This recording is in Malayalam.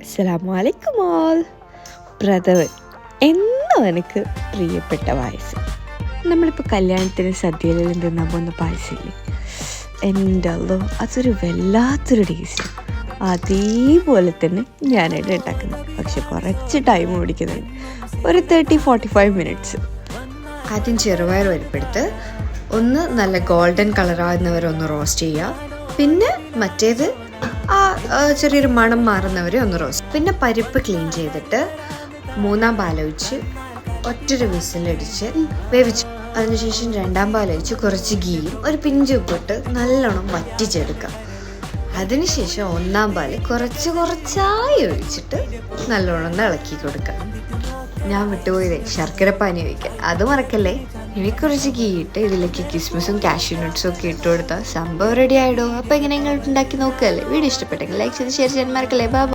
അസ്സലാമു അലൈക്കും ഓൾ. പ്രഥമൻ എന്നും എനിക്ക് പ്രിയപ്പെട്ട പായസം. നമ്മളിപ്പോൾ കല്യാണത്തിന് സദ്യയിലെല്ലാം തിന്നാൻ പോകുന്ന പായസമില്ലേ, എൻ്റെ അല്ലോ അതൊരു വല്ലാത്തൊരു ടേസ്റ്റ്. അതേപോലെ തന്നെ ഞാനായിട്ട് ഉണ്ടാക്കുന്നത്, പക്ഷെ കുറച്ച് ടൈം പിടിക്കുന്നുണ്ട്, ഒരു 30-45 മിനിറ്റ്സ്. ആദ്യം ചെറുപയർ പരിപ്പെടുത്ത് ഒന്ന് നല്ല ഗോൾഡൻ കളറാകുന്നവരെ ഒന്ന് റോസ്റ്റ് ചെയ്യുക. പിന്നെ മറ്റേത് ചെറിയൊരു മണം മാറുന്നവരെ ഒന്ന് റോസ്റ്റ്. പിന്നെ പരിപ്പ് ക്ലീൻ ചെയ്തിട്ട് 3-ാം പാലൊഴിച്ച് ഒറ്റൊരു വിസിലടിച്ച് വേവിച്ചു. അതിനുശേഷം 2-ാം പാലൊഴിച്ച് കുറച്ച് ഗീയും ഒരു പിഞ്ച് ഉപ്പിട്ട് നല്ലോണം വറ്റിച്ചെടുക്കാം. അതിനുശേഷം 1-ാം പാല് കുറച്ചായി ഒഴിച്ചിട്ട് നല്ലോണം ഇളക്കി കൊടുക്കാം. ഞാൻ വിട്ടുപോയതേ ശർക്കരപ്പാനി വയ്ക്കാൻ, അത് മറക്കല്ലേ. ഇനി കുറച്ച് ഗീ ഇട്ട് ഇതിലേക്ക് കിസ്മിസും കാഷ്യൂ നട്ട്സും ഒക്കെ ഇട്ട് കൊടുത്താൽ സംഭവം റെഡി ആയിടോ. അപ്പോൾ എങ്ങനെ നിങ്ങൾ ഉണ്ടാക്കി നോക്കുകയല്ലേ. വീഡിയോ ഇഷ്ടപ്പെട്ടെങ്കിൽ ലൈക്ക് ചെയ്ത് ഷെയർ ചെയ്യാൻ മറക്കല്ലേ. ബാബ.